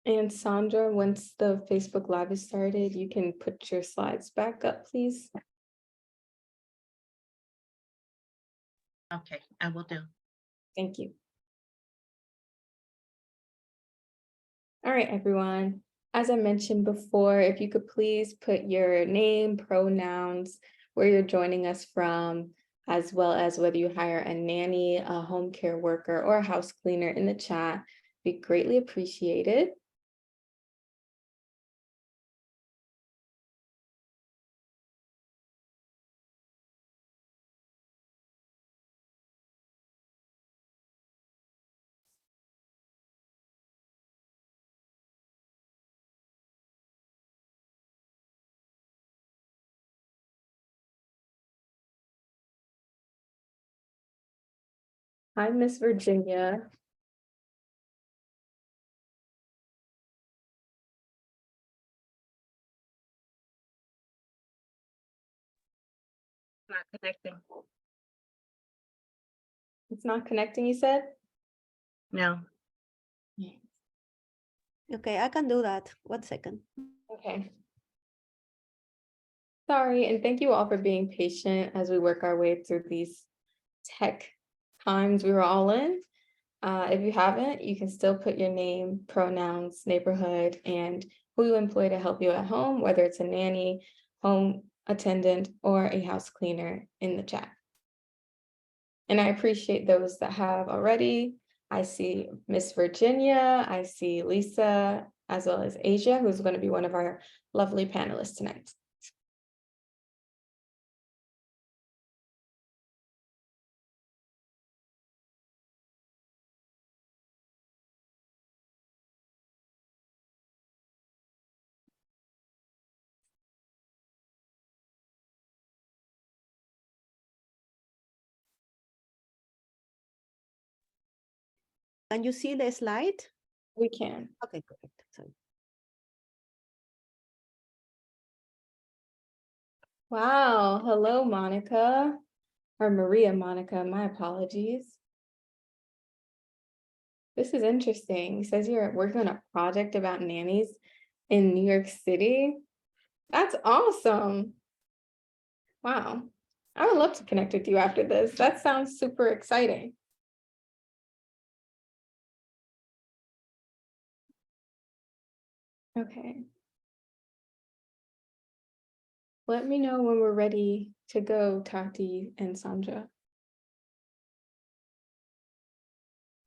And Sandra, once the Facebook Live is started, you can put your slides back up, please. Okay, I will do. Thank you. All right, everyone. As I mentioned before, if you could please put your name, pronouns, where you're joining us from, as well as whether you hire a nanny, a home care worker, or a house cleaner in the chat, be greatly appreciated. Hi, Miss Virginia. Not connecting. It's not connecting, you said? No. Okay, I can do that. 1 second. Okay. Sorry, and thank you all for being patient as we work our way through these tech times we were all in. If you haven't, you can still put your name, pronouns, neighborhood, and who you employ to help you at home, whether it's a nanny, home attendant, or a house cleaner in the chat. And I appreciate those that have already. I see Miss Virginia, I see Lisa, as well as Asia, who's going to be one of our lovely panelists tonight. Can you see the slide? We can. Okay, correct. Sorry. Wow. Hello, Monica, or Maria Monica. My apologies. This is interesting. It says you're working on a project about nannies in New York City. That's awesome. Wow. I would love to connect with you after this. That sounds super exciting. Okay. Let me know when we're ready to go, Tati and Sandra.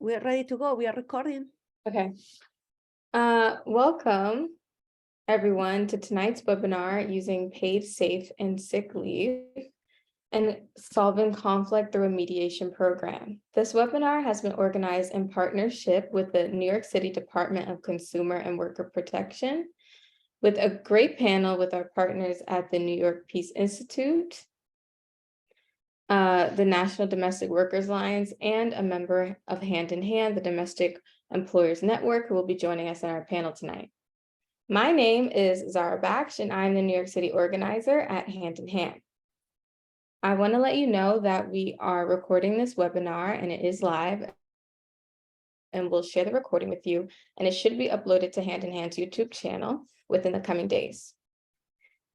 We're ready to go. We are recording. Okay. Welcome everyone to tonight's webinar using paid, safe, and sick leave and solving conflict through a mediation program. This webinar has been organized in partnership with the New York City Department of Consumer and Worker Protection, with a great panel with our partners at the New York Peace Institute, the National Domestic Workers Alliance, and a member of Hand in Hand, the Domestic Employers Network, who will be joining us in our panel tonight. My name is Zara Baksh, and I'm the New York City organizer at Hand in Hand. I want to let you know that we are recording this webinar and it is live, and we'll share the recording with you, and it should be uploaded to Hand in Hand's YouTube channel within the coming days.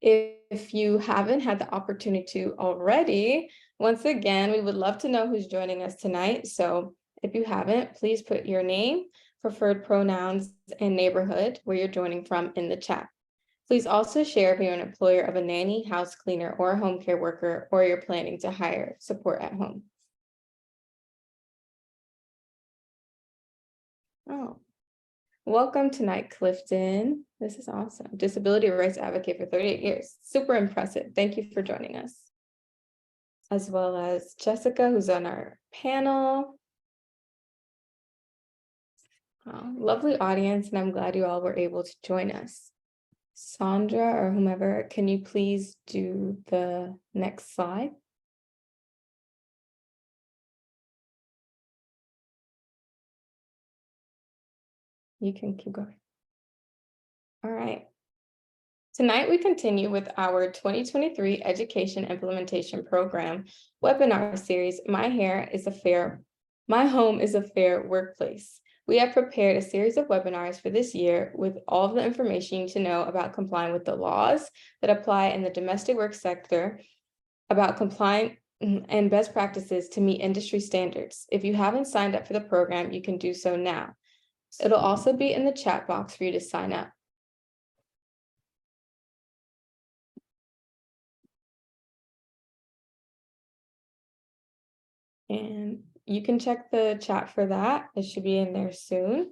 If you haven't had the opportunity to already, once again, we would love to know who's joining us tonight. So if you haven't, please put your name, preferred pronouns, and neighborhood where you're joining from in the chat. Please also share if you're an employer of a nanny, house cleaner, or a home care worker, or you're planning to hire support at home. Oh, welcome tonight, Clifton. This is awesome. Disability rights advocate for 38 years. Super impressive. Thank you for joining us. As well as Jessica, who's on our panel. Oh, lovely audience, and I'm glad you all were able to join us. Sandra or whomever, can you please do the next slide? You can keep going. All right. Tonight, we continue with our 2023 Education Implementation Program webinar series, My Home is a Fair Workplace. We have prepared a series of webinars for this year with all of the information you need to know about complying with the laws that apply in the domestic work sector, about complying and best practices to meet industry standards. If you haven't signed up for the program, you can do so now. It'll also be in the chat box for you to sign up. And you can check the chat for that. It should be in there soon.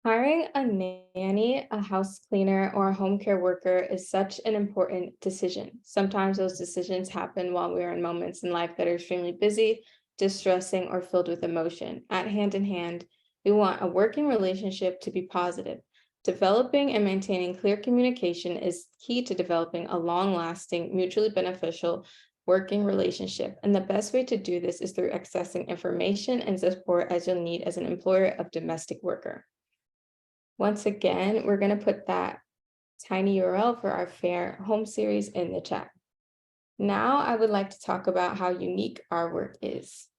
Hiring a nanny, a house cleaner, or a home care worker is such an important decision. Sometimes those decisions happen while we're in moments in life that are extremely busy, distressing, or filled with emotion. At Hand in Hand, we want a working relationship to be positive. Developing and maintaining clear communication is key to developing a long-lasting, mutually beneficial working relationship. And the best way to do this is through accessing information and support as you'll need as an employer of domestic worker. Once again, we're going to put that tiny URL for our Fair Home series in the chat. Now I would like to talk about how unique our work is.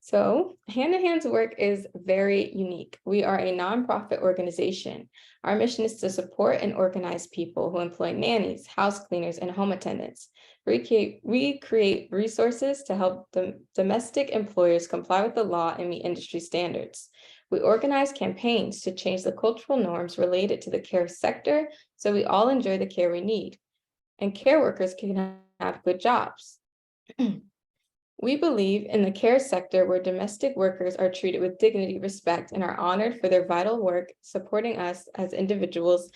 So Hand in Hand's work is very unique. We are a nonprofit organization. Our mission is to support and organize people who employ nannies, house cleaners, and home attendants. We create resources to help domestic employers comply with the law and meet industry standards. We organize campaigns to change the cultural norms related to the care sector so we all enjoy the care we need, and care workers can have good jobs. We believe in the care sector where domestic workers are treated with dignity, respect, and are honored for their vital work, supporting us as individuals,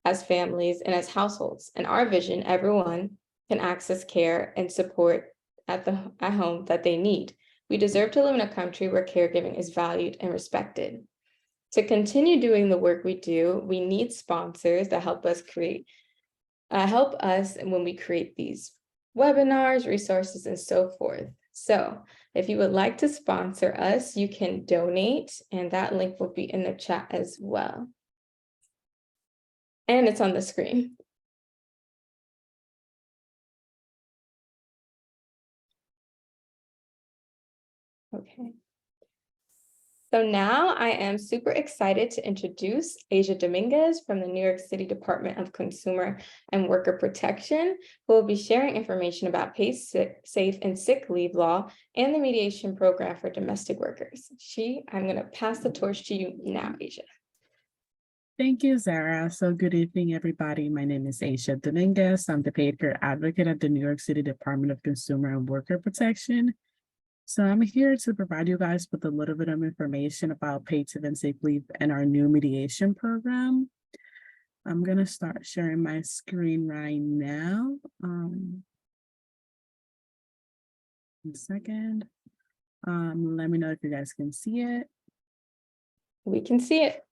as families, and as households. In our vision, everyone can access care and support at home that they need. We deserve to live in a country where caregiving is valued and respected. To continue doing the work we do, we need sponsors that help us when we create these webinars, resources, and so forth. So if you would like to sponsor us, you can donate, and that link will be in the chat as well. And it's on the screen. Okay. So now I am super excited to introduce Asia Dominguez from the New York City Department of Consumer and Worker Protection, who will be sharing information about paid safe and sick leave law and the mediation program for domestic workers. I'm going to pass the torch to you now, Asia. Thank you, Zara. So good evening, everybody. My name is Asia Dominguez. I'm the paid care advocate at the New York City Department of Consumer and Worker Protection. So I'm here to provide you guys with a little bit of information about paid sick and sick leave and our new mediation program. I'm going to start sharing my screen right now. 1 second. Let me know if you guys can see it. We can see it.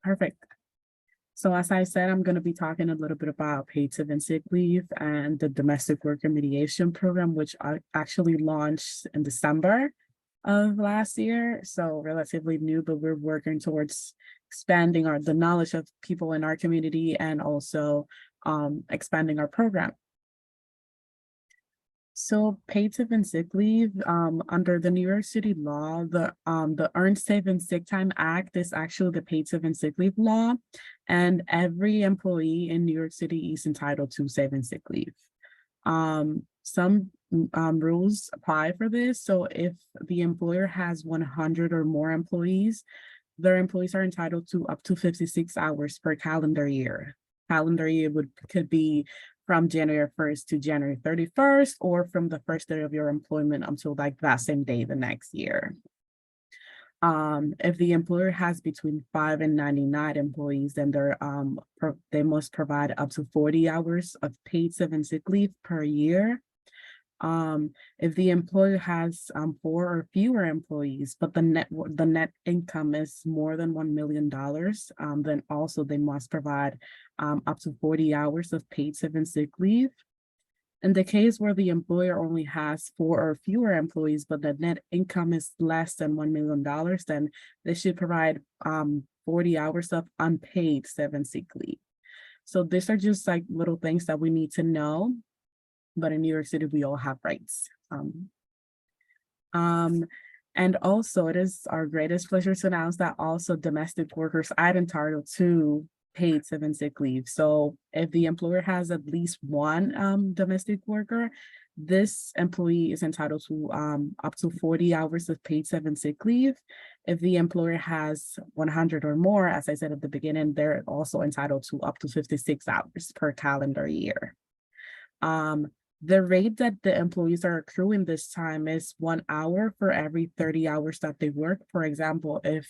Perfect. So as I said, I'm going to be talking a little bit about paid sick and sick leave and the domestic worker mediation program, which I actually launched in December of last year. So relatively new, but we're working towards expanding the knowledge of people in our community and also expanding our program. So paid sick and sick leave, under the New York City law, the Earned Sick and Sick Time Act is actually the paid sick and sick leave law, and every employee in New York City is entitled to sick and sick leave. Some rules apply for this. So if the employer has 100 or more employees, their employees are entitled to up to 56 hours per calendar year. Calendar year could be from January 1st to January 31st, or from the first day of your employment until like that same day the next year. If the employer has between 5 and 99 employees, then they must provide up to 40 hours of paid sick and sick leave per year. If the employer has 4 or fewer employees, but the net income is more than $1 million, then also they must provide up to 40 hours of paid sick and sick leave. In the case where the employer only has 4 or fewer employees, but the net income is less than $1 million, then they should provide 40 hours of unpaid sick and sick leave. So these are just like little things that we need to know. But in New York City, we all have rights. And also it is our greatest pleasure to announce that also domestic workers are entitled to paid 7 sick leave. So if the employer has at least one domestic worker, this employee is entitled to up to 40 hours of paid 7 sick leave. If the employer has 100 or more, as I said at the beginning, they're also entitled to up to 56 hours per calendar year. The rate that the employees are accruing this time is 1 hour for every 30 hours that they work. For example, if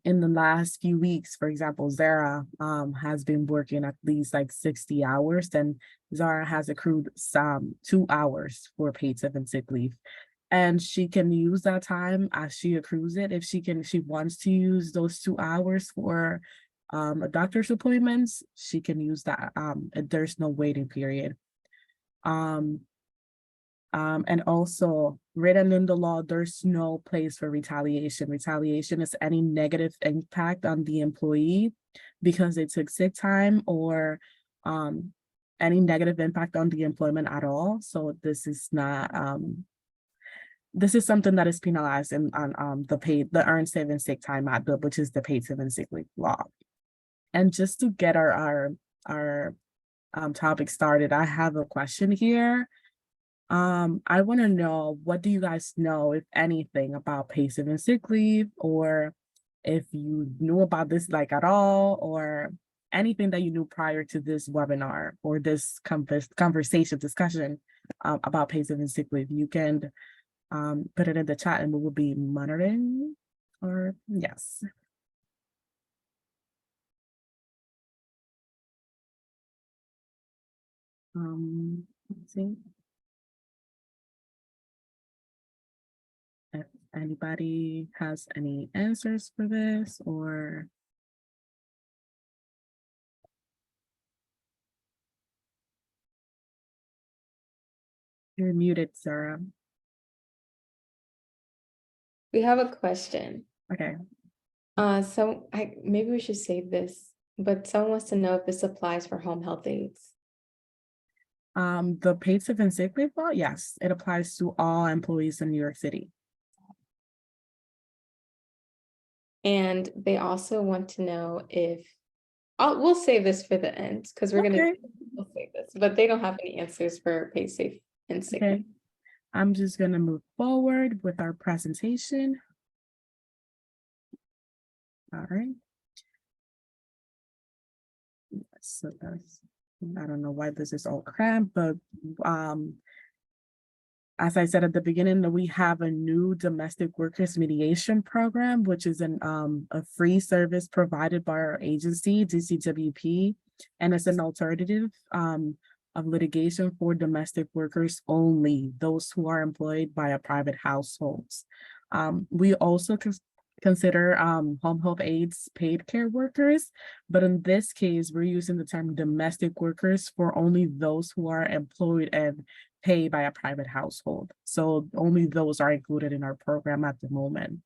in the last few weeks, for example, Zara has been working at least like 60 hours, then Zara has accrued some 2 hours for paid 7 sick leave. And she can use that time as she accrues it. If she wants to use those 2 hours for a doctor's appointments, she can use that. There's no waiting period. And also written in the law, there's no place for retaliation. Retaliation is any negative impact on the employee because they took sick time or any negative impact on the employment at all. So this is not this is something that is penalized on the Earned Saving Sick Time Act, which is the paid 7 sick leave law. And just to get our topic started, I have a question here. I want to know, what do you guys know, if anything, about paid 7 sick leave, or if you knew about this like at all, or anything that you knew prior to this webinar or this discussion about paid 7 sick leave. You can put it in the chat and we will be monitoring. Or yes. Let's see if anybody has any answers for this, or you're muted, Sarah. We have a question. Okay. So maybe we should save this, but someone wants to know if this applies for home health aides. The paid 7 sick leave law, yes, it applies to all employees in New York City. And they also want to know if, we'll save this for the end because we'll save this, but they don't have any answers for paid safe and sick. Okay, I'm just gonna move forward with our presentation. All right. So that's, I don't know why this is all cramped, but as I said at the beginning, that we have a new domestic workers mediation program, which is a free service provided by our agency, DCWP, and it's an alternative of litigation for domestic workers only, those who are employed by a private households. We also consider home health aides paid care workers, but in this case, we're using the term domestic workers for only those who are employed and paid by a private household. So only those are included in our program at the moment.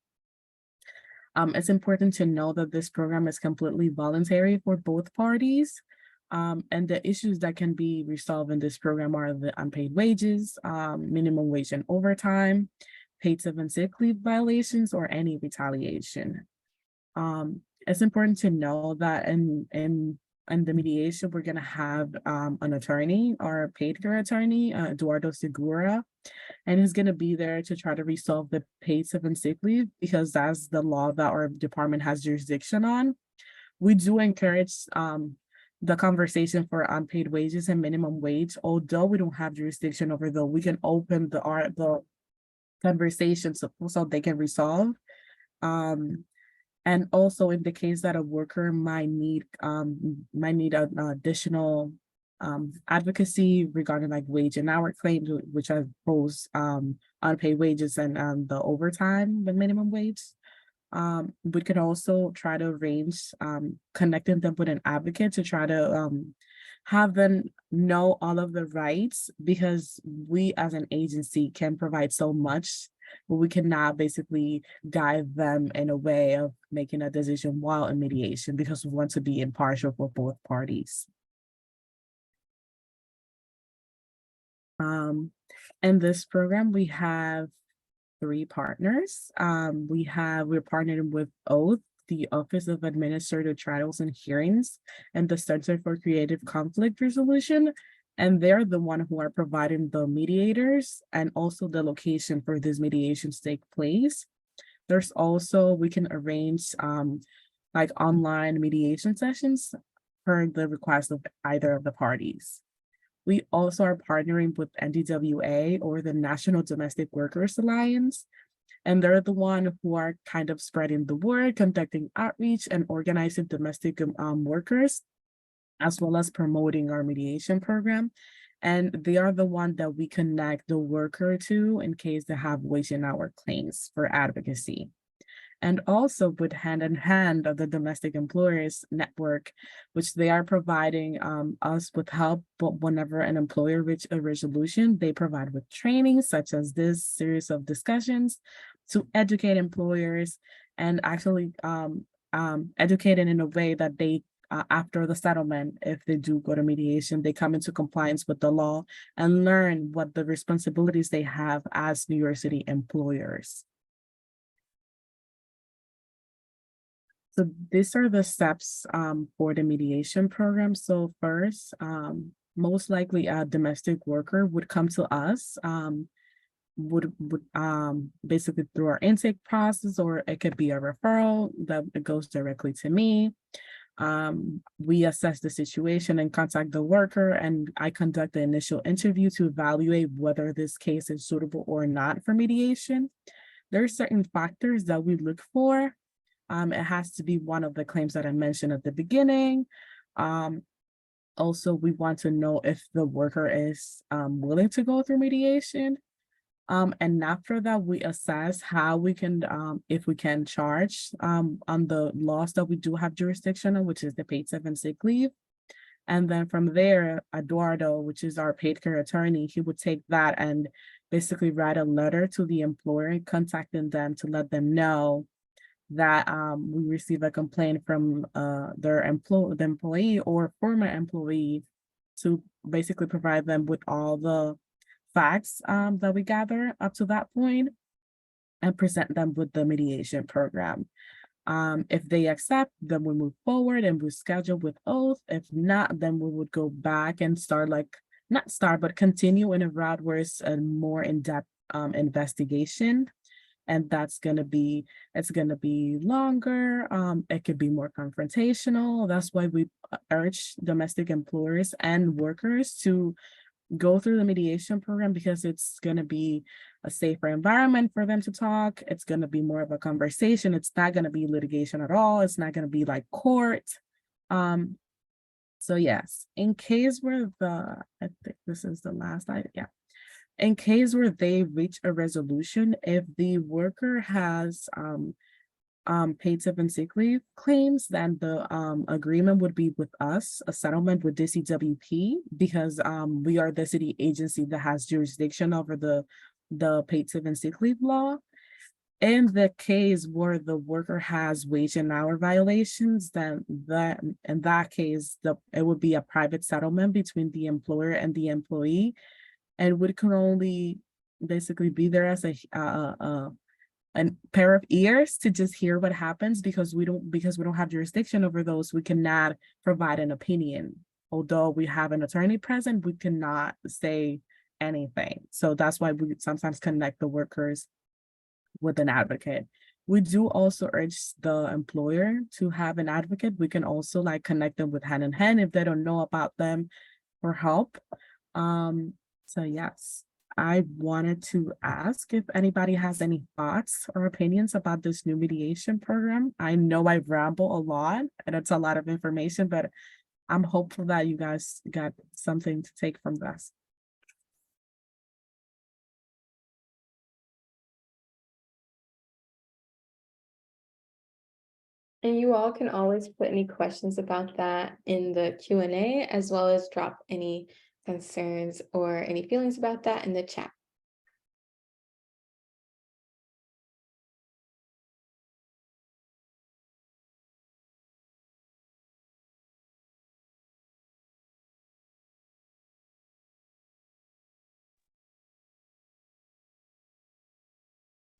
It's important to know that this program is completely voluntary for both parties. And the issues that can be resolved in this program are the unpaid wages, minimum wage and overtime, paid 7 sick leave violations, or any retaliation. It's important to know that in the mediation, we're going to have an attorney, or a paid care attorney, Eduardo Segura, and he's going to be there to try to resolve the paid 7 sick leave, because that's the law that our department has jurisdiction on. We do encourage the conversation for unpaid wages and minimum wage, although we don't have jurisdiction over those. We can open the conversation so they can resolve. And also in the case that a worker might need an additional advocacy regarding like wage and hour claims, which are both unpaid wages and the overtime, the minimum wage. We could also try to arrange connecting them with an advocate to try to have them know all of the rights, because we as an agency can provide so much, but we cannot basically guide them in a way of making a decision while in mediation, because we want to be impartial for both parties. In this program, we have 3 partners. We're partnering with OATH, the Office of Administrative Trials and Hearings, and the Center for Creative Conflict Resolution. And they're the one who are providing the mediators and also the location for these mediations take place. There's also, we can arrange like online mediation sessions per the request of either of the parties. We also are partnering with NDWA, or the National Domestic Workers Alliance, and they're the one who are kind of spreading the word, conducting outreach, and organizing domestic workers, as well as promoting our mediation program. And they are the one that we connect the worker to in case they have wage and hour claims for advocacy. And also with Hand in Hand of the Domestic Employers Network, which they are providing us with help. But whenever an employer reach a resolution, they provide with training such as this series of discussions to educate employers, and actually educate in a way that they, after the settlement, if they do go to mediation, they come into compliance with the law and learn what the responsibilities they have as New York City employers. So these are the steps for the mediation program. So first, most likely a domestic worker would come to us, would basically through our intake process, or it could be a referral that goes directly to me. We assess the situation and contact the worker, and I conduct the initial interview to evaluate whether this case is suitable or not for mediation. There are certain factors that we look for. It has to be one of the claims that I mentioned at the beginning. Also, we want to know if the worker is willing to go through mediation. And after that, we assess how we can, if we can charge on the laws that we do have jurisdiction on, which is the paid 7 sick leave. And then from there, Eduardo, which is our paid care attorney, he would take that and basically write a letter to the employer, contacting them to let them know that we receive a complaint from the employee or former employee, to basically provide them with all the facts that we gather up to that point and present them with the mediation program. If they accept, then we move forward and we schedule with OATH. If not, then we would go back and but continue in a route where it's a more in-depth investigation. And it's gonna be longer. It could be more confrontational. That's why we urge domestic employers and workers to go through the mediation program, because it's gonna be a safer environment for them to talk. It's gonna be more of a conversation. It's not gonna be litigation at all. It's not gonna be like court. So yes, in case where I think this is the last item, yeah. In case where they reach a resolution, if the worker has paid 7 sick leave claims, then the agreement would be with us, a settlement with DCWP, because we are the city agency that has jurisdiction over the paid 7 sick leave law. In the case where the worker has wage and hour violations, then in that case, it would be a private settlement between the employer and the employee. And we can only basically be there as a pair of ears to just hear what happens, because we don't have jurisdiction over those. We cannot provide an opinion. Although we have an attorney present, we cannot say anything. So that's why we sometimes connect the workers with an advocate. We do also urge the employer to have an advocate. We can also like connect them with Hand in Hand if they don't know about them for help. So yes, I wanted to ask if anybody has any thoughts or opinions about this new mediation program. I know I ramble a lot and it's a lot of information, but I'm hopeful that you guys got something to take from this. And you all can always put any questions about that in the Q&A, as well as drop any concerns or any feelings about that in the chat.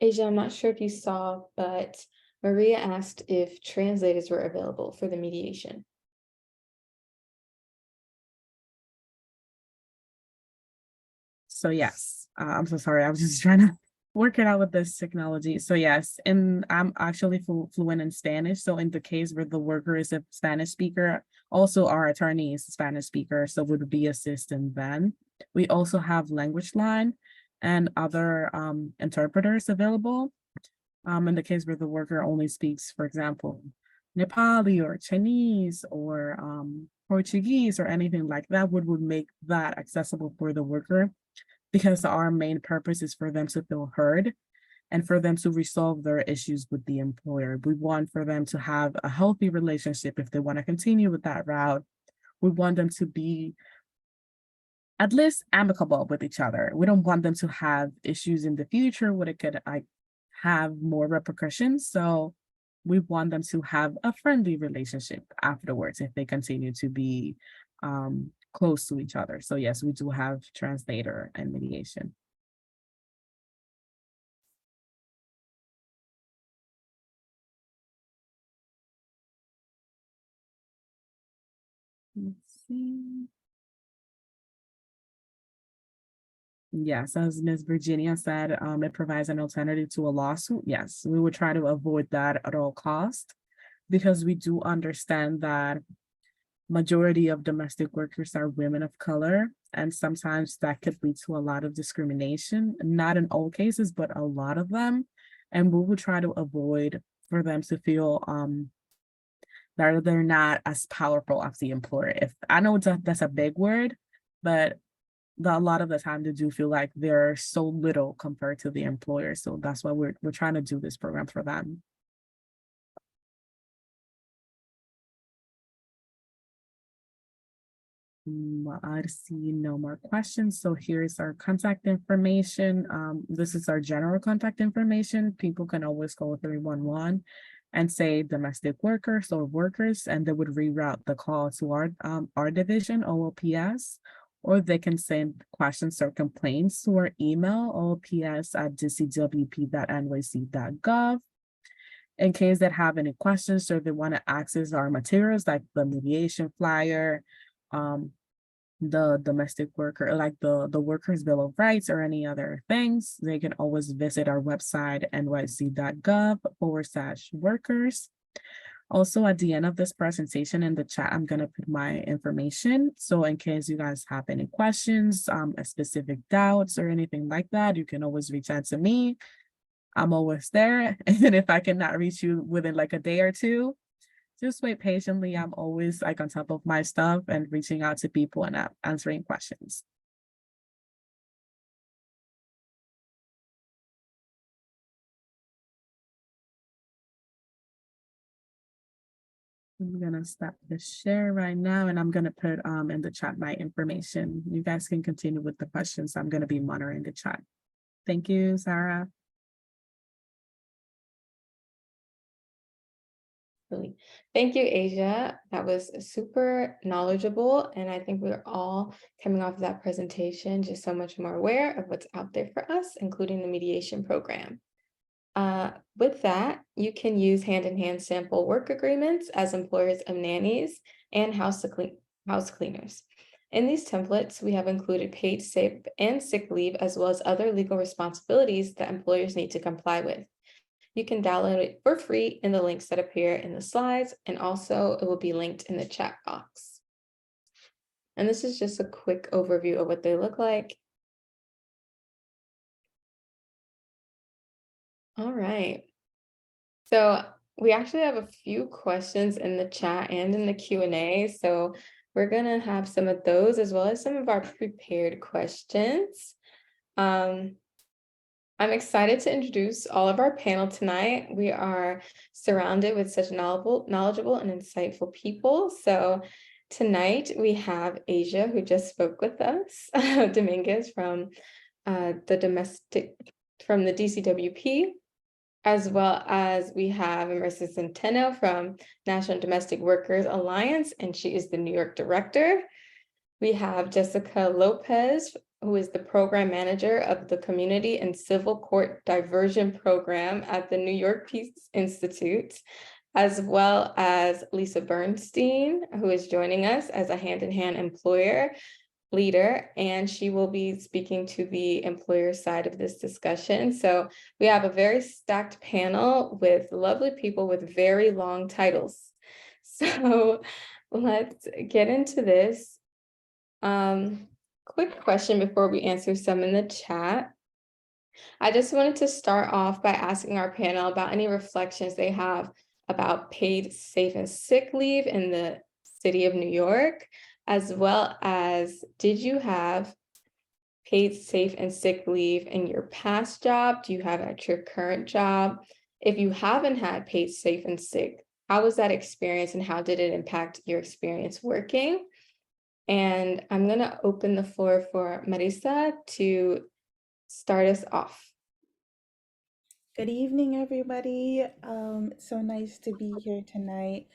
Asia, I'm not sure if you saw, but Maria asked if translators were available for the mediation. So yes, I'm so sorry. I was just trying to work it out with this technology. So yes, and I'm actually fluent in Spanish. So in the case where the worker is a Spanish speaker, also our attorney is a Spanish speaker, so would be assistant then. We also have language line and other interpreters available. In the case where the worker only speaks, for example, Nepali or Chinese or Portuguese or anything like that would make that accessible for the worker, because our main purpose is for them to feel heard and for them to resolve their issues with the employer. We want for them to have a healthy relationship if they want to continue with that route. We want them to be at least amicable with each other. We don't want them to have issues in the future where it could have more repercussions. So we want them to have a friendly relationship afterwards if they continue to be close to each other. So yes, we do have translator and mediation. Let's see. Yes, as Ms. Virginia said, it provides an alternative to a lawsuit. Yes, we would try to avoid that at all costs, because we do understand that majority of domestic workers are women of color, and sometimes that could lead to a lot of discrimination, not in all cases, but a lot of them. And we will try to avoid for them to feel that they're not as powerful as the employer. If I know that's a big word, but a lot of the time they do feel like they're so little compared to the employer. So that's why we're trying to do this program for them. I see no more questions. So here's our contact information. This is our general contact information. People can always call 311 and say domestic workers or workers, and they would reroute the call to our division, OOPS, or they can send questions or complaints to our email, oops@dcwp.nyc.gov. In case they have any questions or they want to access our materials like the mediation flyer, the domestic worker, like the workers' bill of rights or any other things, they can always visit our website, nyc.gov/workers. Also, at the end of this presentation in the chat, I'm going to put my information. So in case you guys have any questions, specific doubts or anything like that, you can always reach out to me. I'm always there. And if I cannot reach you within like a day or two, just wait patiently. I'm always like on top of my stuff and reaching out to people and answering questions. I'm gonna stop the share right now, and I'm gonna put in the chat my information. You guys can continue with the questions. I'm gonna be monitoring the chat. Thank you, Sarah. Thank you, Asia. That was super knowledgeable, and I think we're all coming off of that presentation just so much more aware of what's out there for us, including the mediation program. With that, you can use hand-in-hand sample work agreements as employers of nannies and house cleaners. In these templates, we have included paid sick and sick leave, as well as other legal responsibilities that employers need to comply with. You can download it for free in the links that appear in the slides, and also it will be linked in the chat box. And this is just a quick overview of what they look like. All right. So we actually have a few questions in the chat and in the Q&A. So we're going to have some of those as well as some of our prepared questions. I'm excited to introduce all of our panel tonight. We are surrounded with such knowledgeable and insightful people. So tonight we have Asia, who just spoke with us, Dominguez from the DCWP, as well as we have Marissa Centeno from National Domestic Workers Alliance, and she is the New York director. We have Jessica Lopez who is the program manager of the Community and Civil Court Diversion Program at the New York Peace Institute, as well as Lisa Bernstein, who is joining us as a Hand in Hand employer leader, and she will be speaking to the employer side of this discussion. So we have a very stacked panel with lovely people with very long titles. So let's get into this. Quick question before we answer some in the chat. I just wanted to start off by asking our panel about any reflections they have about paid safe and sick leave in the city of New York, as well as did you have paid safe and sick leave in your past job? Do you have it at your current job? If you haven't had paid safe and sick, how was that experience and how did it impact your experience working? And I'm going to open the floor for Marisa to start us off. Good evening, everybody. It's so nice to be here tonight.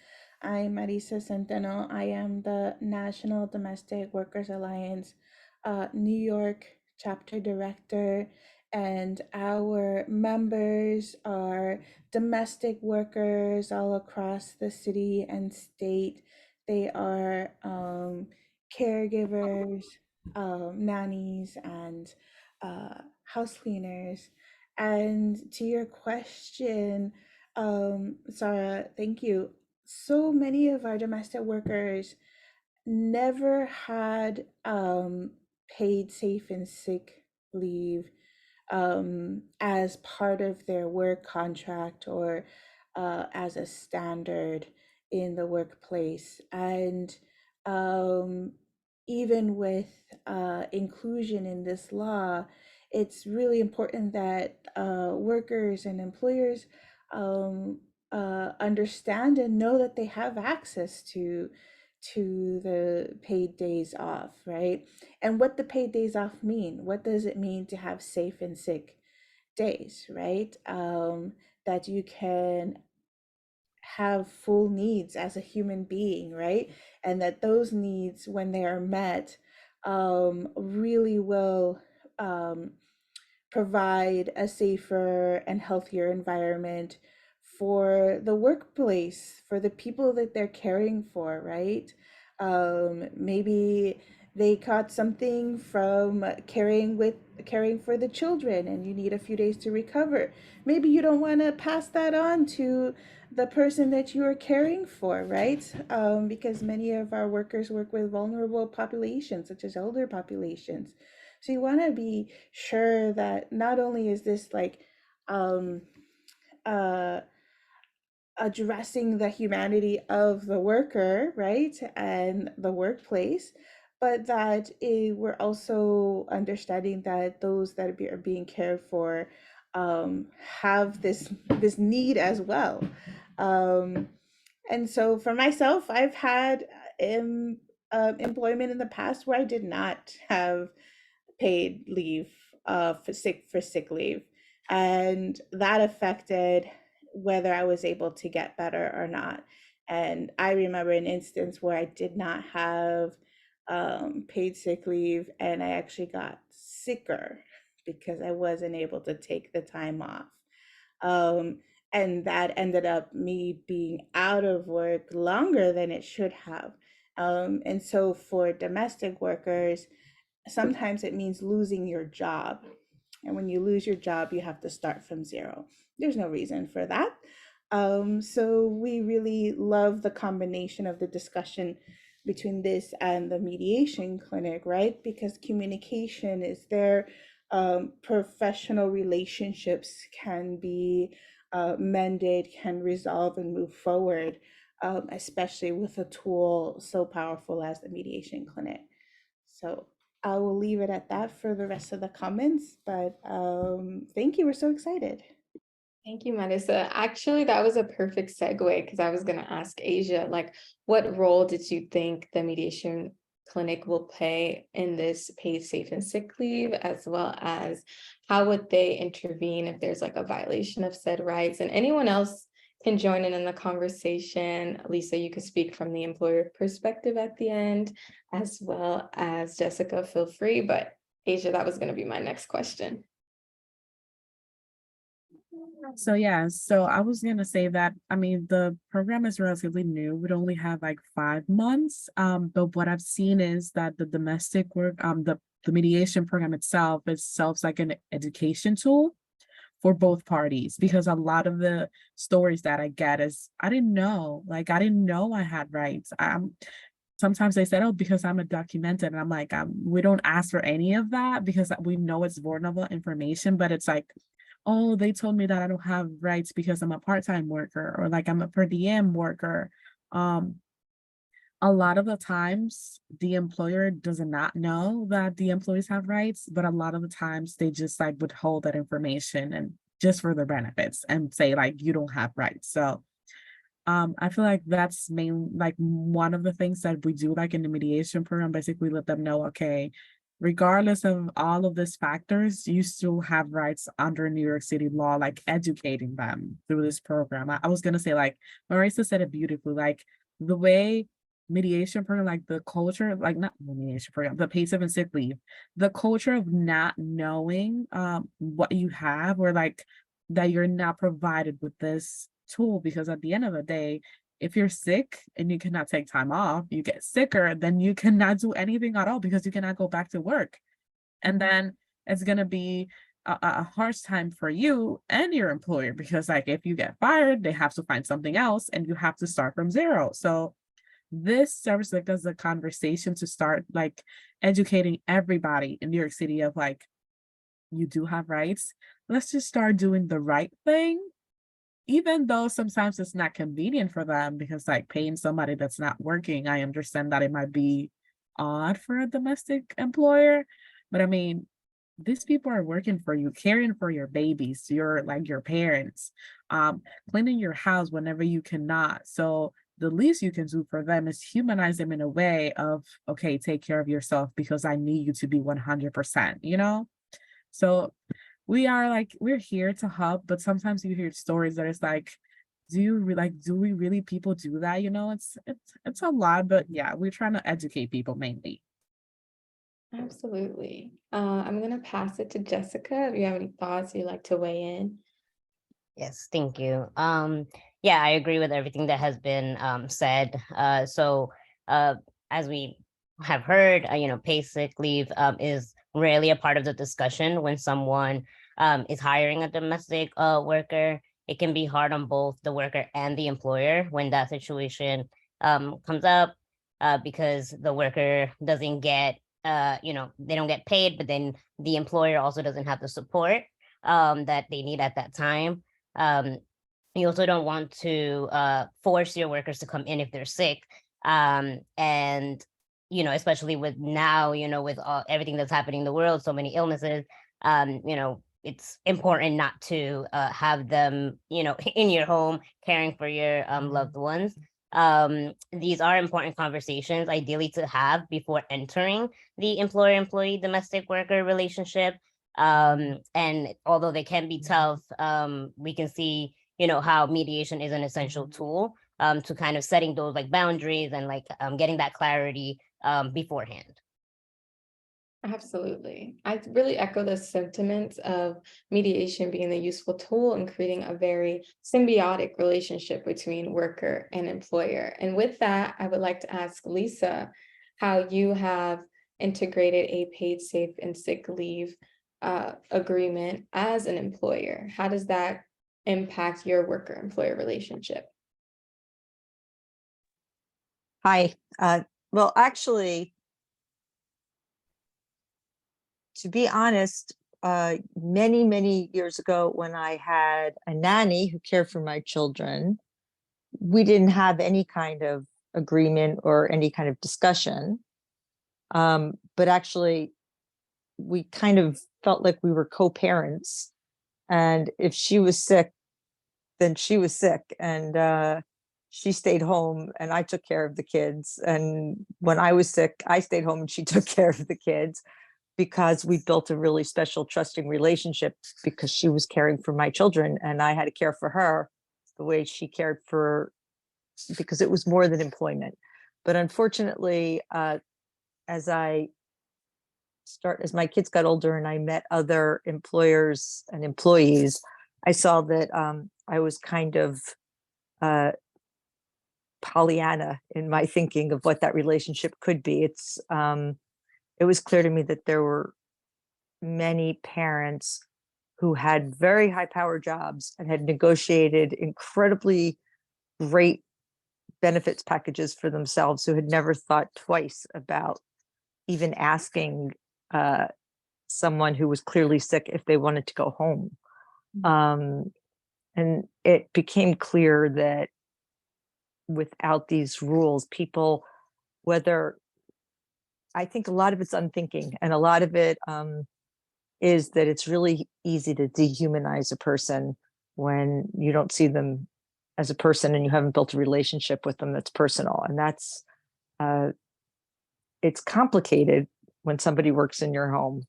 I'm Marisa Centeno. I am the National Domestic Workers Alliance New York chapter director, and our members are domestic workers all across the city and state. They are caregivers, nannies, and house cleaners. And to your question, Sarah, thank you. So many of our domestic workers never had paid safe and sick leave as part of their work contract or as a standard in the workplace. And even with inclusion in this law, it's really important that workers and employers understand and know that they have access to the paid days off, right? And what the paid days off mean? What does it mean to have safe and sick days, right? That you can have full needs as a human being, right? And that those needs, when they are met, really will provide a safer and healthier environment for the workplace, for the people that they're caring for, right? Maybe they caught something from caring for the children and you need a few days to recover. Maybe you don't want to pass that on to the person that you are caring for, right? Because many of our workers work with vulnerable populations, such as elder populations. So you want to be sure that not only is this like addressing the humanity of the worker, right, and the workplace, but that we're also understanding that those that are being cared for have this need as well. And so for myself, I've had employment in the past where I did not have paid leave for sick leave, and that affected whether I was able to get better or not. And I remember an instance where I did not have paid sick leave, and I actually got sicker because I wasn't able to take the time off. And that ended up me being out of work longer than it should have. And so for domestic workers, sometimes it means losing your job. And when you lose your job, you have to start from zero. There's no reason for that. So we really love the combination of the discussion between this and the mediation clinic, right? Because communication is there. Professional relationships can be mended, can resolve and move forward, especially with a tool so powerful as the mediation clinic. So I will leave it at that for the rest of the comments, but thank you. We're so excited. Thank you, Marisa. Actually, that was a perfect segue because I was going to ask Asia, like, what role did you think the mediation clinic will play in this paid safe and sick leave, as well as how would they intervene if there's like a violation of said rights? And anyone else can join in the conversation. Lisa, you could speak from the employer perspective at the end, as well as Jessica, feel free, but Asia, that was going to be my next question. So yeah, so I was gonna say that, I mean, the program is relatively new. We'd only have like 5 months. But what I've seen is that the domestic work, the mediation program itself like an education tool for both parties, because a lot of the stories that I get is I didn't know I had rights. Sometimes they said, oh, because I'm undocumented, and I'm like, we don't ask for any of that because we know it's vulnerable information, but it's like, oh, they told me that I don't have rights because I'm a part-time worker, or like I'm a per diem worker. A lot of the times the employer does not know that the employees have rights, but a lot of the times they just like withhold that information and just for their benefits and say like, you don't have rights. So I feel like that's like one of the things that we do like in the mediation program, basically let them know, okay, regardless of all of these factors, you still have rights under New York City law, like educating them through this program. I was gonna say, like Marisa said it beautifully, like the way mediation program, like the culture, like not the mediation program, the paid sick and sick leave, the culture of not knowing what you have, or like that you're not provided with this tool, because at the end of the day, if you're sick and you cannot take time off, you get sicker, then you cannot do anything at all because you cannot go back to work. And then it's going to be a harsh time for you and your employer, because like if you get fired, they have to find something else and you have to start from zero. So this serves like as a conversation to start like educating everybody in New York City of like, you do have rights. Let's just start doing the right thing, even though sometimes it's not convenient for them, because like paying somebody that's not working, I understand that it might be odd for a domestic employer, but I mean, these people are working for you, caring for your babies, your like your parents, cleaning your house whenever you cannot. So the least you can do for them is humanize them in a way of, okay, take care of yourself because I need you to be 100%, you know? So we're here to help, but sometimes you hear stories that it's like, do we really people do that? You know, it's a lot, but yeah, we're trying to educate people mainly. Absolutely. I'm going to pass it to Jessica. If you have any thoughts you'd like to weigh in. Yes, thank you. Yeah, I agree with everything that has been said. As we have heard, paid sick leave is rarely a part of the discussion when someone is hiring a domestic worker. It can be hard on both the worker and the employer when that situation comes up, because the worker doesn't get, they don't get paid, but then the employer also doesn't have the support that they need at that time. You also don't want to force your workers to come in if they're sick. And, especially with now, with everything that's happening in the world, so many illnesses, it's important not to have them, in your home caring for your loved ones. These are important conversations, ideally to have before entering the employer-employee domestic worker relationship. And although they can be tough, we can see, how mediation is an essential tool to kind of setting those like boundaries and like getting that clarity beforehand. Absolutely. I really echo the sentiments of mediation being a useful tool in creating a very symbiotic relationship between worker and employer. And with that, I would like to ask Lisa how you have integrated a paid safe and sick leave agreement as an employer. How does that impact your worker-employer relationship? Hi. Well, actually, to be honest, many, many years ago when I had a nanny who cared for my children, we didn't have any kind of agreement or any kind of discussion. But actually, we kind of felt like we were co-parents. And if she was sick, then she was sick. And she stayed home and I took care of the kids. And when I was sick, I stayed home and she took care of the kids, because we built a really special trusting relationship, because she was caring for my children and I had to care for her the way she cared for, because it was more than employment. But unfortunately, as I as my kids got older and I met other employers and employees, I saw that I was kind of Pollyanna in my thinking of what that relationship could be. It was clear to me that there were many parents who had very high power jobs and had negotiated incredibly great benefits packages for themselves, who had never thought twice about even asking someone who was clearly sick if they wanted to go home. And it became clear that without these rules, people, I think a lot of it's unthinking, and a lot of it is that it's really easy to dehumanize a person when you don't see them as a person and you haven't built a relationship with them that's personal. And that's it's complicated when somebody works in your home.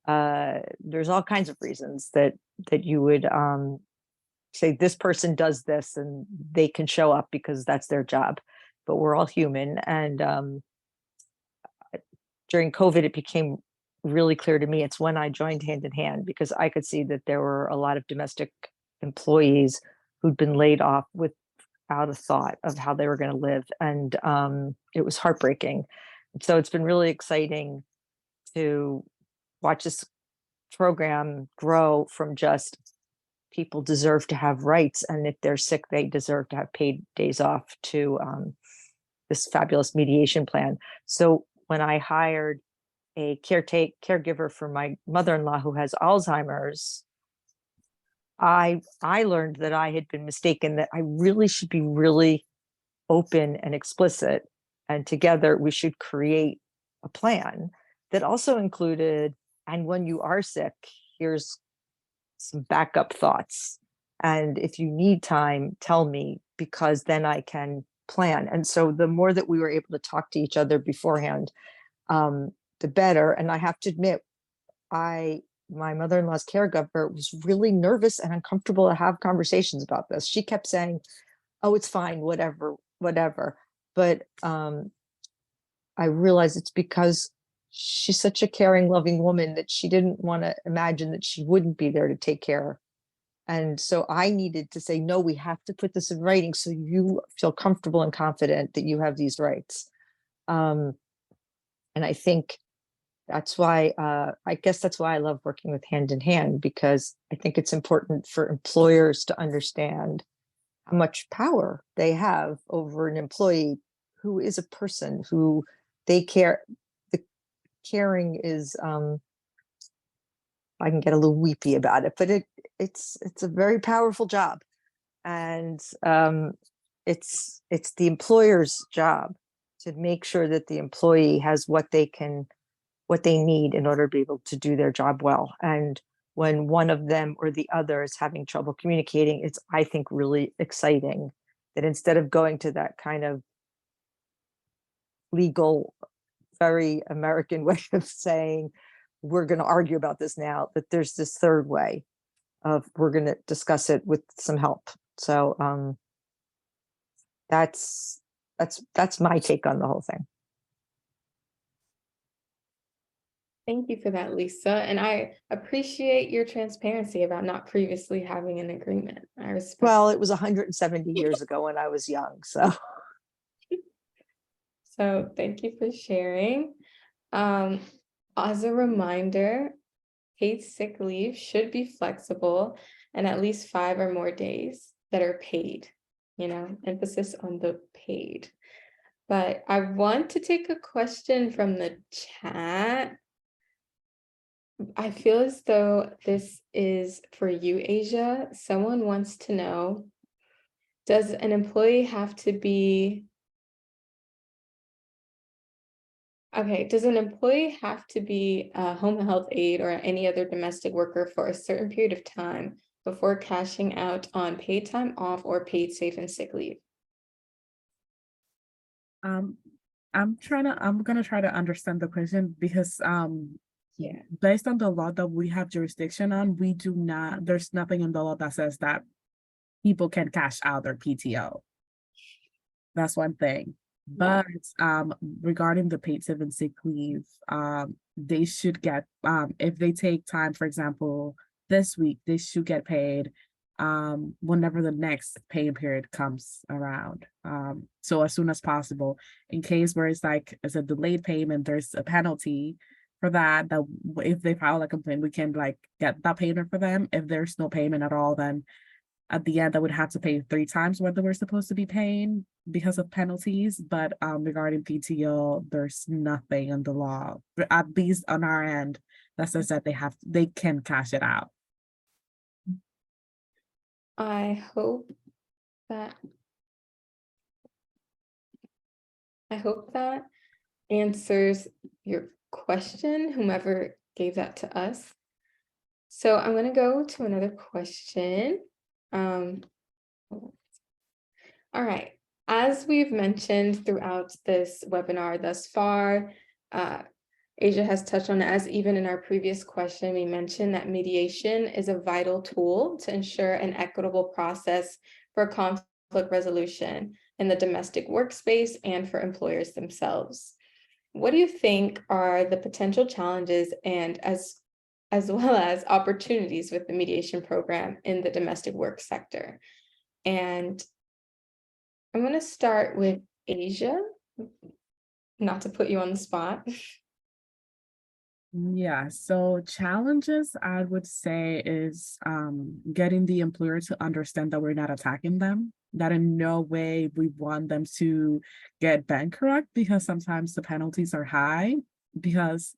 There's all kinds of reasons that you would say this person does this and they can show up because that's their job, but we're all human. And during COVID, it became really clear to me. It's when I joined Hand in Hand, because I could see that there were a lot of domestic employees who'd been laid off without a thought of how they were going to live. And it was heartbreaking. So it's been really exciting to watch this program grow from just people deserve to have rights, and if they're sick, they deserve to have paid days off, to this fabulous mediation plan. So when I hired a caregiver for my mother-in-law who has Alzheimer's, I learned that I had been mistaken, that I really should be really open and explicit, and together we should create a plan that also included, and when you are sick, here's some backup thoughts. And if you need time, tell me, because then I can plan. And so the more that we were able to talk to each other beforehand, the better. And I have to admit, my mother-in-law's caregiver was really nervous and uncomfortable to have conversations about this. She kept saying, oh, it's fine, whatever. But I realized it's because she's such a caring, loving woman that she didn't want to imagine that she wouldn't be there to take care. And so I needed to say, no, we have to put this in writing so you feel comfortable and confident that you have these rights. And I think that's why, I guess that's why I love working with Hand in Hand, because I think it's important for employers to understand how much power they have over an employee who is a person who they care. The caring is, I can get a little weepy about it, but it's a very powerful job. And it's the employer's job to make sure that the employee has what they need in order to be able to do their job well. And when one of them or the other is having trouble communicating, it's, I think, really exciting that instead of going to that kind of legal, very American way of saying, we're going to argue about this now, that there's this third way of, we're going to discuss it with some help. So that's my take on the whole thing. Thank you for that, Lisa. And I appreciate your transparency about not previously having an agreement. I respect. Well, it was 170 years ago when I was young, so. So thank you for sharing. As a reminder, paid sick leave should be flexible and at least 5 or more days that are paid, emphasis on the paid. But I want to take a question from the chat. I feel as though this is for you, Asia. Someone wants to know, does an employee have to be a home health aide or any other domestic worker for a certain period of time before cashing out on paid time off or paid safe and sick leave? I'm gonna try to understand the question, because Yeah. based on the law that we have jurisdiction on, there's nothing in the law that says that people can cash out their PTO. That's one thing. But regarding the paid sick and sick leave, they should get if they take time, for example, this week, they should get paid whenever the next pay period comes around. So as soon as possible. In case where it's like as a delayed payment, there's a penalty for that. That if they file a complaint, we can like get that payment for them. If there's no payment at all, then at the end, I would have to pay 3 times what they were supposed to be paying because of penalties. But regarding PTO, there's nothing in the law, at least on our end, that says that they can cash it out. I hope that answers your question, whomever gave that to us. So I'm gonna go to another question. All right, as we've mentioned throughout this webinar thus far, Asia has touched on it, as even in our previous question, we mentioned that mediation is a vital tool to ensure an equitable process for conflict resolution in the domestic workspace and for employers themselves. What do you think are the potential challenges and as well as opportunities with the mediation program in the domestic work sector? And I'm going to start with Asia, not to put you on the spot. Yeah, so challenges I would say is getting the employer to understand that we're not attacking them, that in no way we want them to get bankrupt, because sometimes the penalties are high. Because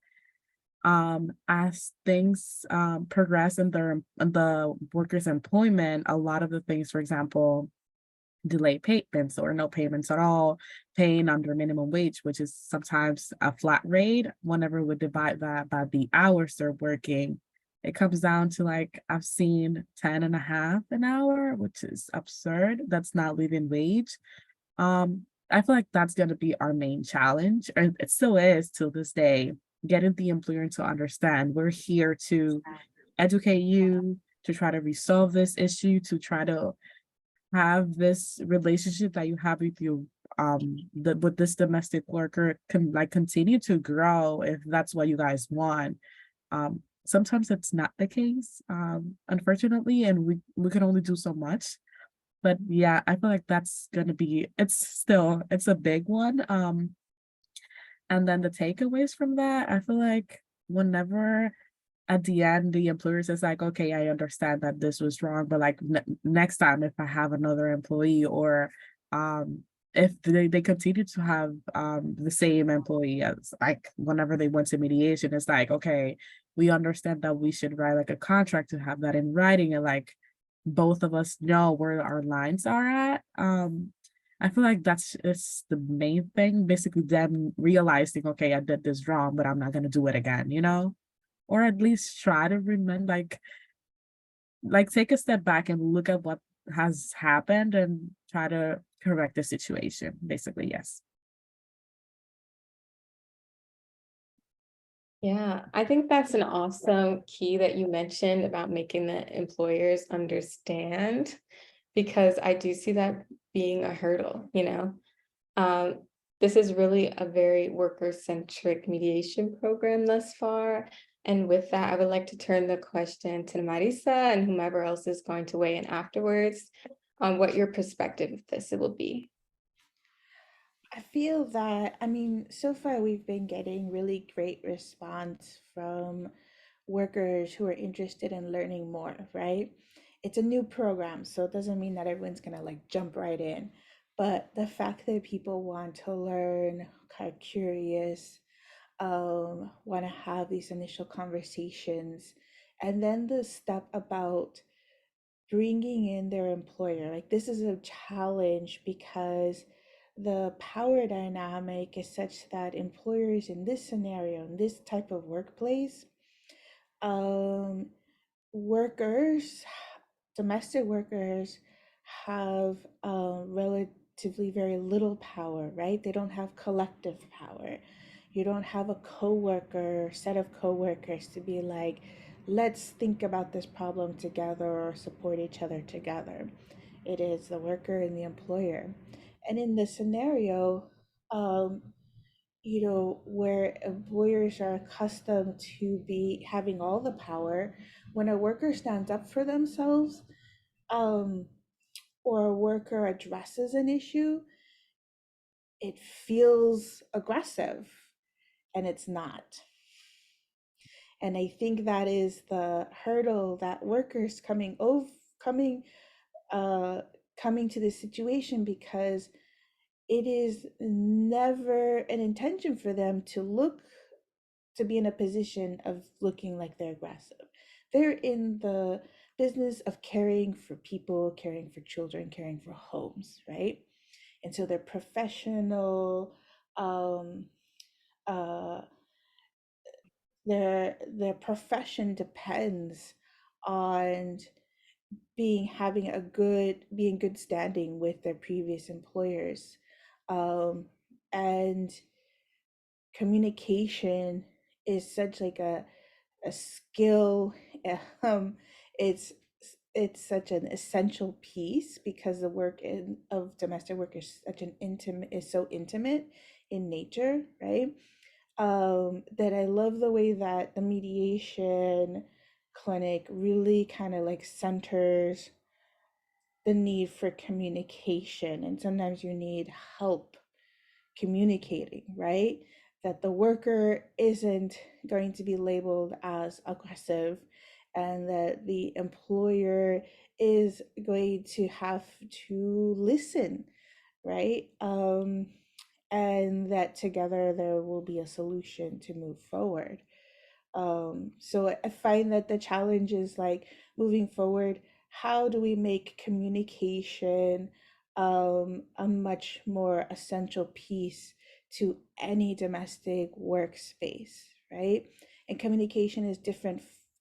as things progress in the workers' employment, a lot of the things, for example, delayed payments or no payments at all, paying under minimum wage, which is sometimes a flat rate. Whenever we divide that by the hours they're working, it comes down to like, I've seen 10.5 an hour, which is absurd. That's not living wage. I feel like that's going to be our main challenge, and it still is till this day, getting the employer to understand we're here to educate you, to try to resolve this issue, to try to have this relationship that you have with you with this domestic worker can like continue to grow if that's what you guys want. Sometimes it's not the case, unfortunately, and we can only do so much. But yeah, I feel like that's gonna be, it's a big one. And then the takeaways from that, I feel like whenever at the end the employer says like, okay, I understand that this was wrong, but like next time if I have another employee, or if they continue to have the same employee, as like whenever they went to mediation, it's like, okay, we understand that we should write like a contract to have that in writing, and like both of us know where our lines are at. I feel like it's the main thing, basically them realizing, okay, I did this wrong, but I'm not gonna do it again, or at least try to remember, like take a step back and look at what has happened and try to correct the situation, basically. Yes. Yeah, I think that's an awesome key that you mentioned about making the employers understand, because I do see that being a hurdle, This is really a very worker-centric mediation program thus far. And with that, I would like to turn the question to Marisa and whomever else is going to weigh in afterwards on what your perspective of this will be. I feel that, so far we've been getting really great response from workers who are interested in learning more, right? It's a new program, so it doesn't mean that everyone's gonna like jump right in. But the fact that people want to learn, kind of curious, want to have these initial conversations, and then the step about bringing in their employer, like this is a challenge because the power dynamic is such that employers in this scenario, in this type of workplace, um, workers, domestic workers have relatively very little power, right? They don't have collective power. You don't have a coworker, set of coworkers to be like, let's think about this problem together or support each other together. It is the worker and the employer. And in this scenario, where employers are accustomed to be having all the power, when a worker stands up for themselves, or a worker addresses an issue, it feels aggressive, and it's not. And I think that is the hurdle that workers coming to this situation, because it is never an intention for them to be in a position of looking like they're aggressive. They're in the business of caring for people, caring for children, caring for homes, right? And so their professional, uh, their profession depends on being good standing with their previous employers, and communication is such like a skill. um it's such an essential piece, because the of domestic work is so intimate in nature, right? That I love the way that the mediation clinic really kind of like centers the need for communication. And sometimes you need help communicating, right? That the worker isn't going to be labeled as aggressive, and that the employer is going to have to listen, right? And that together there will be a solution to move forward. So I find that the challenge is like, moving forward, how do we make communication a much more essential piece to any domestic workspace, right? And communication is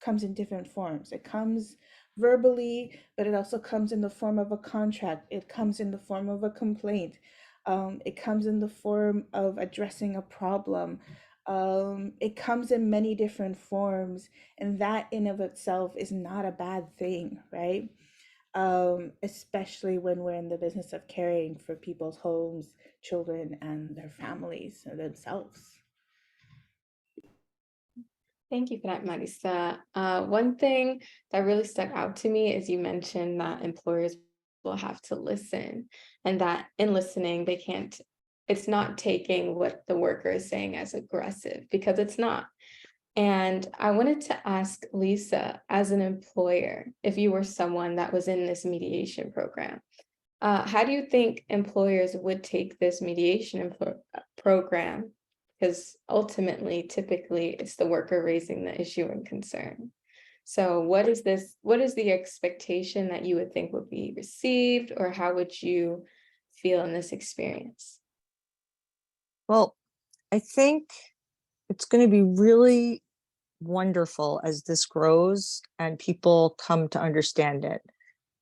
comes in different forms. It comes verbally, but it also comes in the form of a contract. It comes in the form of a complaint. It comes in the form of addressing a problem. It comes in many different forms, and that in of itself is not a bad thing, right? Especially when we're in the business of caring for people's homes, children, and their families and themselves. Thank you for that, Marisa. One thing that really stuck out to me is you mentioned that employers will have to listen, and that in listening, it's not taking what the worker is saying as aggressive, because it's not. And I wanted to ask Lisa, as an employer, if you were someone that was in this mediation program, how do you think employers would take this mediation program? Because ultimately, typically, it's the worker raising the issue and concern. So what is the expectation that you would think would be received, or how would you feel in this experience? Well, I think it's going to be really wonderful as this grows and people come to understand it,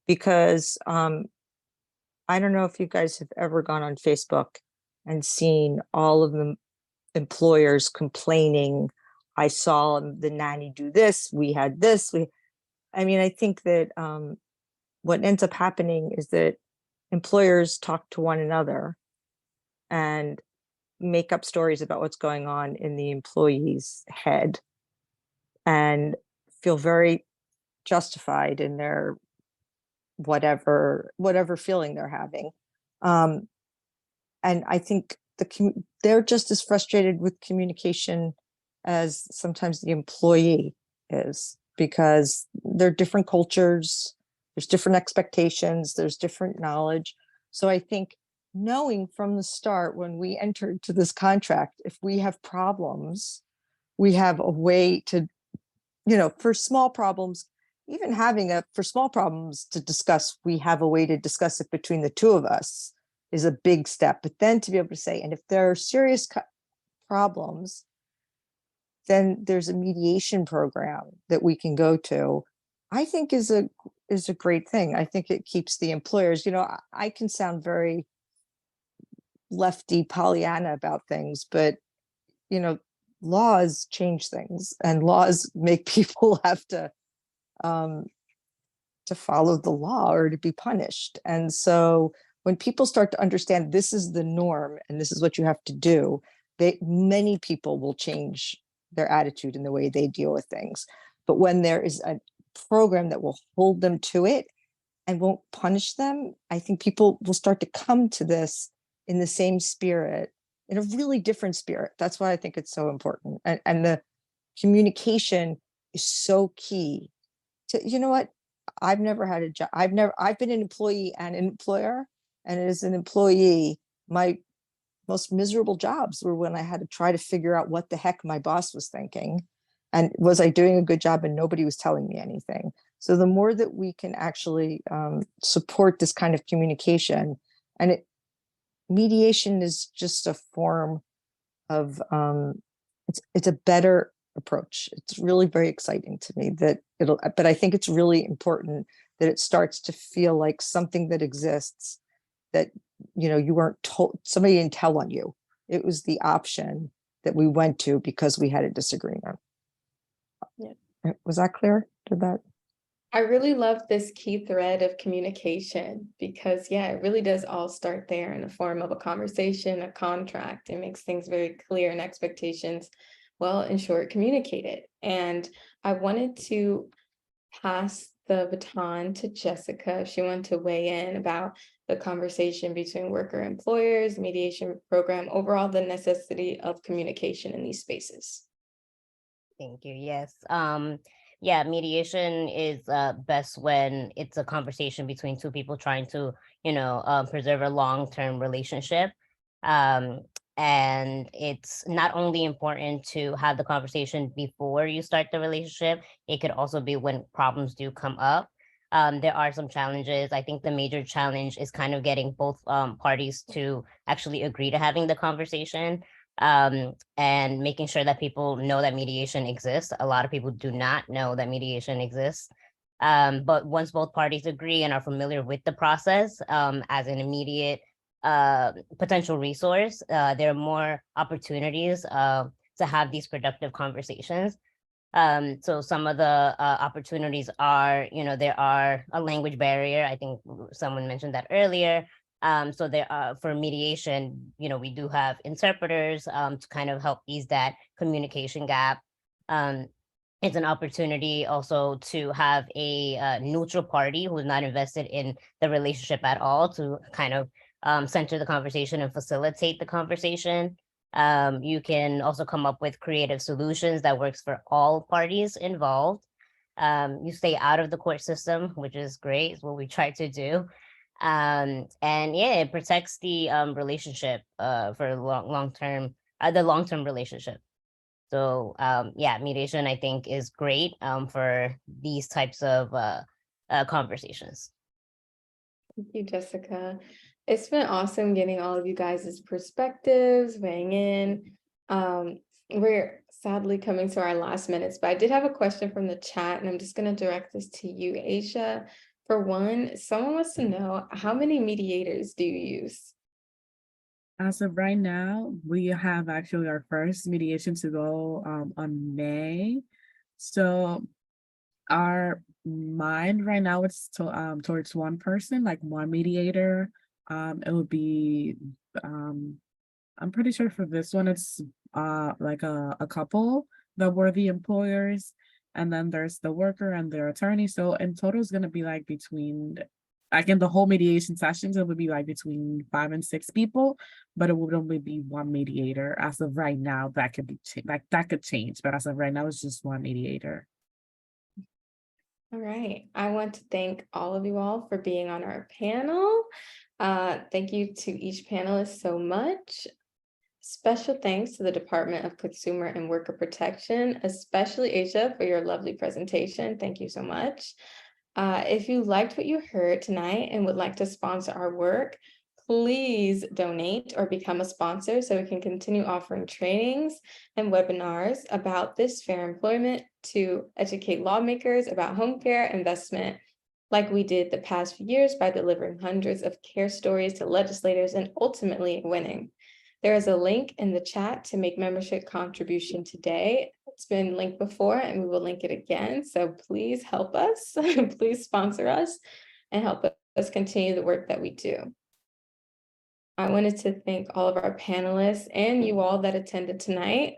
because I don't know if you guys have ever gone on Facebook and seen all of the employers complaining, I saw the nanny do this, we had this, I think that what ends up happening is that employers talk to one another and make up stories about what's going on in the employee's head, and feel very justified in their whatever feeling they're having. And I think they're just as frustrated with communication as sometimes the employee is, because there are different cultures, there's different expectations, there's different knowledge. So I think knowing from the start, when we enter into this contract, if we have problems, we have a way to, for small problems, even for small problems to discuss, we have a way to discuss it between the two of us is a big step. But then to be able to say, and if there are serious problems, then there's a mediation program that we can go to, I think is a great thing. I think it keeps the employers, I can sound very lefty Pollyanna about things, but laws change things, and laws make people have to follow the law or to be punished. And so when people start to understand this is the norm and this is what you have to do, many people will change their attitude and the way they deal with things. But when there is a program that will hold them to it and won't punish them, I think people will start to come to this in the same spirit, in a really different spirit. That's why I think it's so important. And the communication is so key to, you know what? I've never had a job. I've been an employee and an employer. And as an employee, my most miserable jobs were when I had to try to figure out what the heck my boss was thinking. And was I doing a good job, and nobody was telling me anything. So the more that we can actually support this kind of communication, and mediation is just a form of, it's a better approach. It's really very exciting to me that but I think it's really important that it starts to feel like something that exists, that, you know, you weren't told, somebody didn't tell on you. It was the option that we went to because we had a disagreement. Yeah. Was that clear? Did that? I really love this key thread of communication because, yeah, it really does all start there in the form of a conversation, a contract. It makes things very clear and expectations, well, in short, communicated. And I wanted to pass the baton to Jessica if she wanted to weigh in about the conversation between worker and employers, mediation program, overall the necessity of communication in these spaces. Thank you. Yes. Yeah, mediation is best when it's a conversation between two people trying to, preserve a long-term relationship. And it's not only important to have the conversation before you start the relationship, it could also be when problems do come up. There are some challenges. I think the major challenge is kind of getting both parties to actually agree to having the conversation. And making sure that people know that mediation exists. A lot of people do not know that mediation exists. But once both parties agree and are familiar with the process as an immediate potential resource, there are more opportunities to have these productive conversations. So some of the opportunities are, there are a language barrier. I think someone mentioned that earlier. So there are, for mediation, we do have interpreters to kind of help ease that communication gap. It's an opportunity also to have a neutral party who is not invested in the relationship at all to kind of center the conversation and facilitate the conversation. You can also come up with creative solutions that works for all parties involved. You stay out of the court system, which is great. It's what we try to do. And yeah, it protects the relationship for long-term relationship. So yeah, mediation I think is great for these types of conversations. Thank you, Jessica. It's been awesome getting all of you guys' perspectives, weighing in. We're sadly coming to our last minutes, but I did have a question from the chat, and I'm just going to direct this to you, Aisha. For one, someone wants to know, how many mediators do you use? As of right now, we have actually our first mediation to go on May. So our mind right now it's towards one person, like one mediator. It would be I'm pretty sure for this one it's like a couple that were the employers, and then there's the worker and their attorney. So in total it's gonna be like between, like in the whole mediation sessions, it would be like between 5 and 6 people, but it would only be one mediator. As of right now, that could be that could change, but as of right now, it's just one mediator. All right. I want to thank all of you all for being on our panel. Thank you to each panelist so much. Special thanks to the Department of Consumer and Worker Protection, especially Aisha, for your lovely presentation. Thank you so much. If you liked what you heard tonight and would like to sponsor our work, please donate or become a sponsor so we can continue offering trainings and webinars about this fair employment to educate lawmakers about home care investment, like we did the past few years by delivering hundreds of care stories to legislators and ultimately winning. There is a link in the chat to make membership contribution today. It's been linked before and we will link it again. So please help us, please sponsor us and help us continue the work that we do. I wanted to thank all of our panelists and you all that attended tonight.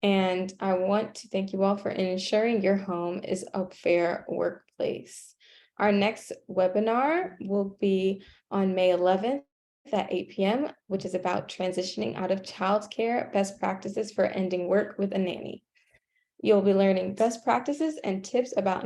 And I want to thank you all for ensuring your home is a fair workplace. Our next webinar will be on May 11th at 8 p.m., which is about transitioning out of childcare, best practices for ending work with a nanny. You'll be learning best practices and tips about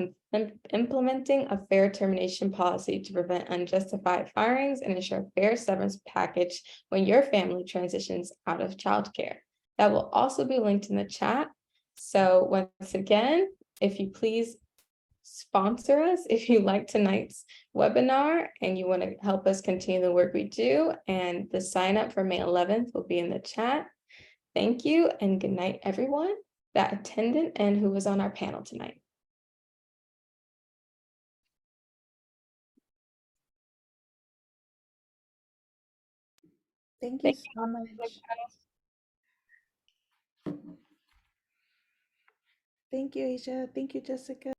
implementing a fair termination policy to prevent unjustified firings and ensure fair severance package when your family transitions out of childcare. That will also be linked in the chat. So once again, if you please sponsor us if you like tonight's webinar and you want to help us continue the work we do, and the sign up for May 11th will be in the chat. Thank you and good night, everyone that attended and who was on our panel tonight. Thank you Thank so much. Thank you, Aisha. Thank you, Jessica.